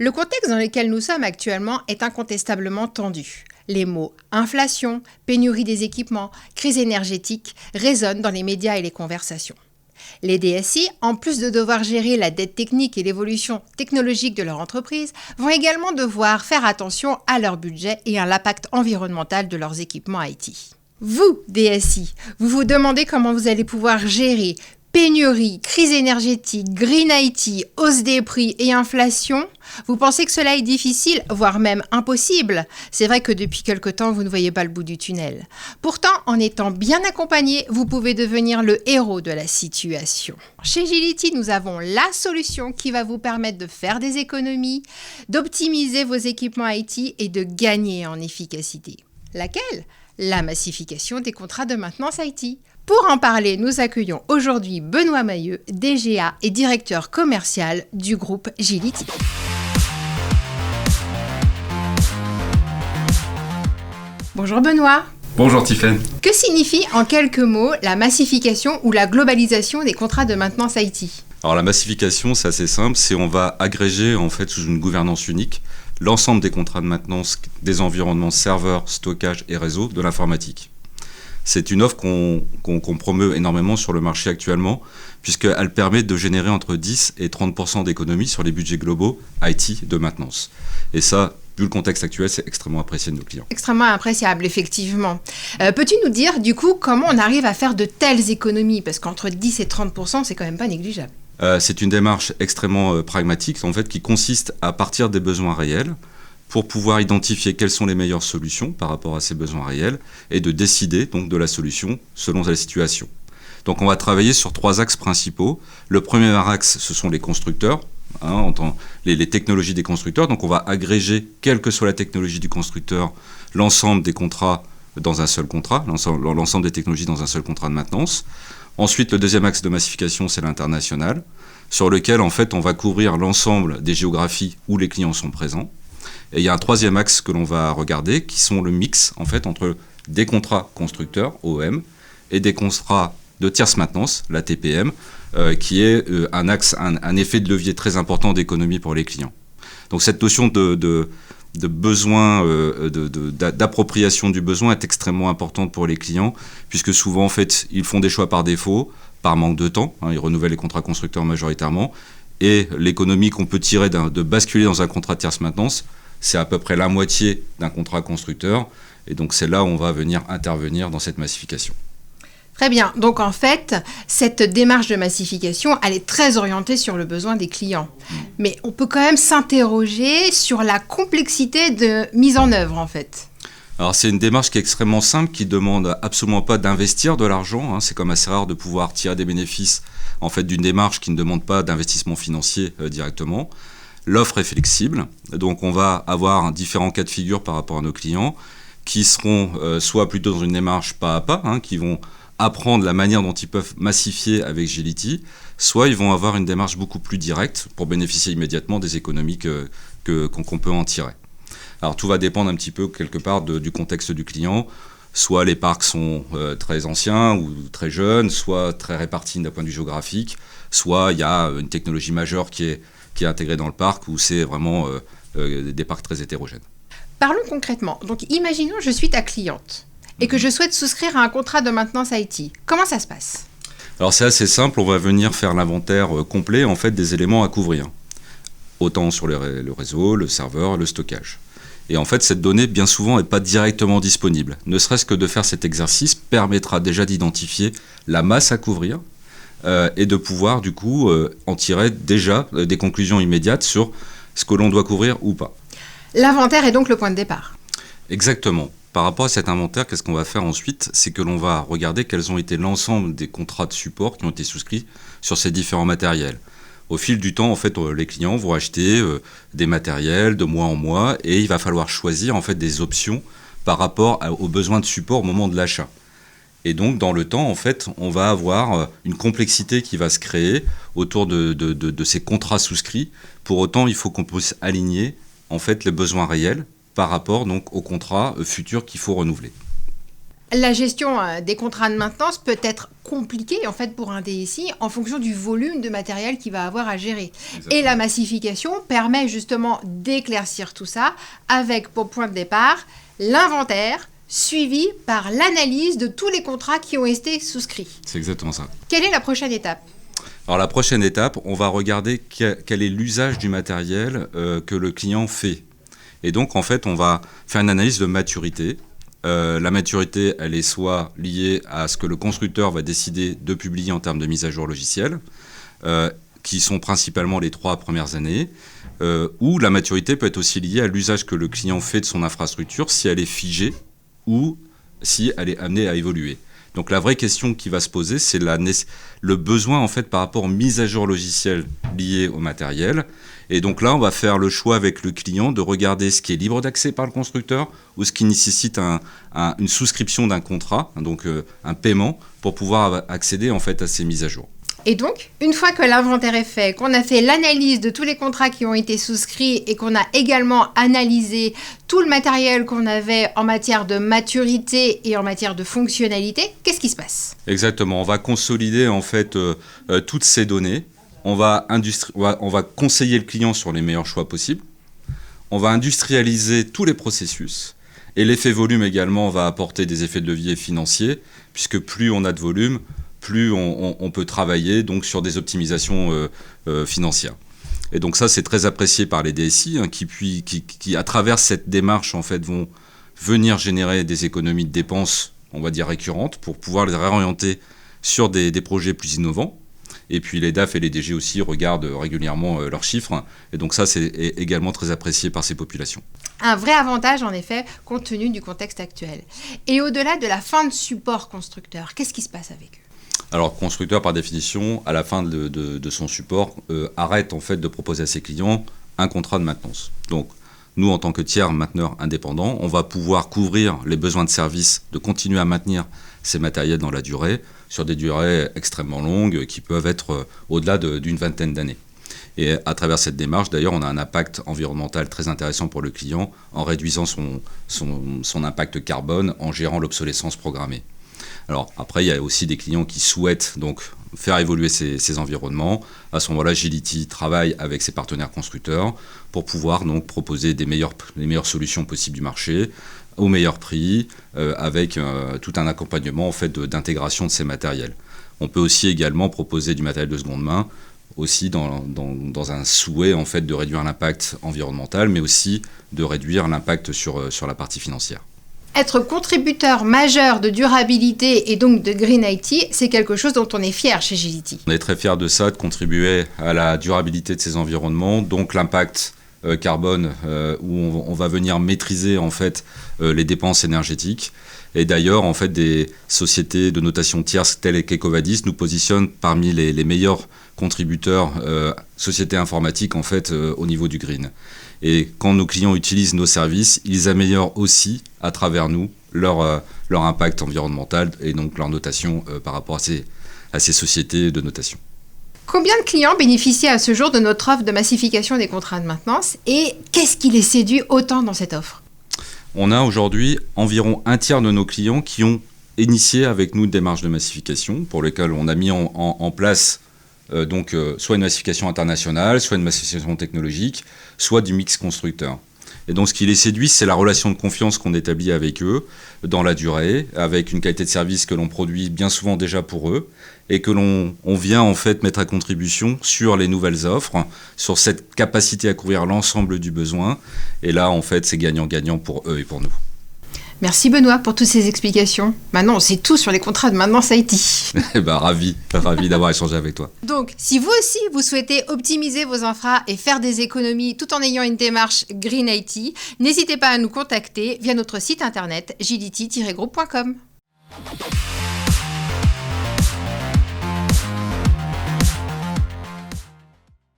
Le contexte dans lequel nous sommes actuellement est incontestablement tendu. Les mots inflation, pénurie des équipements, crise énergétique résonnent dans les médias et les conversations. Les DSI, en plus de devoir gérer la dette technique et l'évolution technologique de leur entreprise, vont également devoir faire attention à leur budget et à l'impact environnemental de leurs équipements IT. Vous, DSI, vous vous demandez comment vous allez pouvoir gérer pénurie, crise énergétique, green IT, hausse des prix et inflation. Vous pensez que cela est difficile, voire même impossible. C'est vrai que depuis quelque temps, vous ne voyez pas le bout du tunnel. Pourtant, en étant bien accompagné, vous pouvez devenir le héros de la situation. Chez Gility, nous avons la solution qui va vous permettre de faire des économies, d'optimiser vos équipements IT et de gagner en efficacité. Laquelle ? La massification des contrats de maintenance IT. Pour en parler, nous accueillons aujourd'hui Benoît Mailleux, DGA et directeur commercial du groupe Gility. Bonjour Benoît. Bonjour Tiffaine. Que signifie en quelques mots la massification ou la globalisation des contrats de maintenance IT ? Alors la massification, c'est assez simple, c'est on va agréger en fait sous une gouvernance unique l'ensemble des contrats de maintenance des environnements serveurs, stockage et réseau de l'informatique. C'est une offre qu'on promeut énormément sur le marché actuellement, puisqu'elle permet de générer entre 10 et 30% d'économies sur les budgets globaux IT de maintenance. Et ça, vu le contexte actuel, c'est extrêmement apprécié de nos clients. Extrêmement appréciable, effectivement. Peux-tu nous dire, du coup, comment on arrive à faire de telles économies ? Parce qu'entre 10 et 30%, c'est quand même pas négligeable. C'est une démarche extrêmement pragmatique, en fait, qui consiste à partir des besoins réels, pour pouvoir identifier quelles sont les meilleures solutions par rapport à ces besoins réels et de décider donc de la solution selon la situation. Donc on va travailler sur 3 axes principaux. Le premier axe, ce sont les constructeurs, les technologies des constructeurs. Donc on va agréger, quelle que soit la technologie du constructeur, l'ensemble des contrats dans un seul contrat, l'ensemble des technologies dans un seul contrat de maintenance. Ensuite, le deuxième axe de massification, c'est l'international, sur lequel en fait on va couvrir l'ensemble des géographies où les clients sont présents. Et il y a un troisième axe que l'on va regarder, qui sont le mix en fait entre des contrats constructeurs, OEM, et des contrats de tierce maintenance, la TPM, qui est un effet de levier très important d'économie pour les clients. Donc cette notion de besoin, d'appropriation du besoin est extrêmement importante pour les clients, puisque souvent en fait ils font des choix par défaut, par manque de temps, ils renouvellent les contrats constructeurs majoritairement, et l'économie qu'on peut tirer de basculer dans un contrat de tierce maintenance, c'est à peu près la moitié d'un contrat constructeur. Et donc, c'est là où on va venir intervenir dans cette massification. Très bien. Donc, en fait, cette démarche de massification, elle est très orientée sur le besoin des clients. Mais on peut quand même s'interroger sur la complexité de mise en œuvre, en fait. Alors, c'est une démarche qui est extrêmement simple, qui ne demande absolument pas d'investir de l'argent. C'est comme assez rare de pouvoir tirer des bénéfices en fait, d'une démarche qui ne demande pas d'investissement financier directement. L'offre est flexible, donc on va avoir différents cas de figure par rapport à nos clients qui seront soit plutôt dans une démarche pas à pas, qui vont apprendre la manière dont ils peuvent massifier avec Gility, soit ils vont avoir une démarche beaucoup plus directe pour bénéficier immédiatement des économies qu'on peut en tirer. Alors tout va dépendre un petit peu quelque part du contexte du client. Soit les parcs sont très anciens ou très jeunes, soit très répartis d'un point de vue géographique, soit il y a une technologie majeure qui est intégrée dans le parc où c'est vraiment des parcs très hétérogènes. Parlons concrètement. Donc imaginons que je suis ta cliente et que je souhaite souscrire à un contrat de maintenance IT. Comment ça se passe ? Alors c'est assez simple, on va venir faire l'inventaire complet en fait, des éléments à couvrir. Autant sur le réseau, le serveur, le stockage. Et en fait, cette donnée, bien souvent, n'est pas directement disponible. Ne serait-ce que de faire cet exercice permettra déjà d'identifier la masse à couvrir et de pouvoir, du coup, en tirer déjà des conclusions immédiates sur ce que l'on doit couvrir ou pas. L'inventaire est donc le point de départ. Exactement. Par rapport à cet inventaire, qu'est-ce qu'on va faire ensuite ? C'est que l'on va regarder quels ont été l'ensemble des contrats de support qui ont été souscrits sur ces différents matériels. Au fil du temps, en fait, les clients vont acheter des matériels de mois en mois et il va falloir choisir en fait, des options par rapport aux besoins de support au moment de l'achat. Et donc, dans le temps, en fait, on va avoir une complexité qui va se créer autour de ces contrats souscrits. Pour autant, il faut qu'on puisse aligner en fait, les besoins réels par rapport donc, aux contrats futurs qu'il faut renouveler. La gestion des contrats de maintenance peut être compliquée en fait pour un DSI en fonction du volume de matériel qu'il va avoir à gérer. Exactement. Et la massification permet justement d'éclaircir tout ça avec pour point de départ l'inventaire suivi par l'analyse de tous les contrats qui ont été souscrits. C'est exactement ça. Quelle est la prochaine étape ? Alors la prochaine étape, on va regarder quel est l'usage du matériel que le client fait. Et donc en fait, on va faire une analyse de maturité. La maturité, elle est soit liée à ce que le constructeur va décider de publier en termes de mise à jour logicielle, qui sont principalement les 3 premières années, ou la maturité peut être aussi liée à l'usage que le client fait de son infrastructure, si elle est figée ou si elle est amenée à évoluer. Donc la vraie question qui va se poser, c'est le besoin en fait par rapport aux mises à jour logicielles liées au matériel. Et donc là, on va faire le choix avec le client de regarder ce qui est libre d'accès par le constructeur ou ce qui nécessite une souscription d'un contrat, donc un paiement, pour pouvoir accéder en fait à ces mises à jour. Et donc, une fois que l'inventaire est fait, qu'on a fait l'analyse de tous les contrats qui ont été souscrits et qu'on a également analysé tout le matériel qu'on avait en matière de maturité et en matière de fonctionnalité, qu'est-ce qui se passe ? Exactement, on va consolider en fait toutes ces données. On va conseiller le client sur les meilleurs choix possibles. On va industrialiser tous les processus. Et l'effet volume également va apporter des effets de levier financiers, puisque plus on a de volume, plus on peut travailler donc, sur des optimisations financières. Et donc ça, c'est très apprécié par les DSI, qui, à travers cette démarche, en fait, vont venir générer des économies de dépenses, on va dire récurrentes, pour pouvoir les réorienter sur des projets plus innovants. Et puis les DAF et les DG aussi regardent régulièrement leurs chiffres. Et donc ça, c'est également très apprécié par ces populations. Un vrai avantage, en effet, compte tenu du contexte actuel. Et au-delà de la fin de support constructeur, qu'est-ce qui se passe avec eux ? Alors, constructeur, par définition, à la fin de son support, arrête en fait de proposer à ses clients un contrat de maintenance. Donc, nous, en tant que tiers mainteneur indépendant, on va pouvoir couvrir les besoins de service, de continuer à maintenir ces matériels dans la durée, sur des durées extrêmement longues qui peuvent être au-delà d'une vingtaine d'années. Et à travers cette démarche, d'ailleurs, on a un impact environnemental très intéressant pour le client en réduisant son impact carbone, en gérant l'obsolescence programmée. Alors après, il y a aussi des clients qui souhaitent donc faire évoluer ces environnements. À ce moment-là, Gility travaille avec ses partenaires constructeurs pour pouvoir donc proposer les meilleures solutions possibles du marché, au meilleur prix, avec tout un accompagnement en fait, d'intégration de ces matériels. On peut aussi également proposer du matériel de seconde main, aussi dans un souhait en fait, de réduire l'impact environnemental, mais aussi de réduire l'impact sur la partie financière. Être contributeur majeur de durabilité et donc de Green IT, c'est quelque chose dont on est fier chez Gility. On est très fiers de ça, de contribuer à la durabilité de ces environnements, donc l'impact carbone où on va venir maîtriser en fait les dépenses énergétiques. Et d'ailleurs, en fait, des sociétés de notation tierce telles qu'Ecovadis nous positionnent parmi les meilleurs contributeurs sociétés informatiques en fait au niveau du green. Et quand nos clients utilisent nos services, ils améliorent aussi à travers nous leur impact environnemental et donc leur notation par rapport à ces sociétés de notation. Combien de clients bénéficient à ce jour de notre offre de massification des contrats de maintenance et qu'est-ce qui les séduit autant dans cette offre ? On a aujourd'hui environ un tiers de nos clients qui ont initié avec nous une démarche de massification pour lesquelles on a mis en place soit une massification internationale, soit une massification technologique, soit du mix constructeur. Et donc ce qui les séduit, c'est la relation de confiance qu'on établit avec eux dans la durée, avec une qualité de service que l'on produit bien souvent déjà pour eux et que l'on vient en fait mettre à contribution sur les nouvelles offres, sur cette capacité à couvrir l'ensemble du besoin. Et là, en fait, c'est gagnant-gagnant pour eux et pour nous. Merci Benoît pour toutes ces explications. Maintenant, on sait tout sur les contrats de maintenance IT. Ravi d'avoir échangé avec toi. Donc, si vous aussi, vous souhaitez optimiser vos infras et faire des économies tout en ayant une démarche Green IT, n'hésitez pas à nous contacter via notre site internet gility-group.com.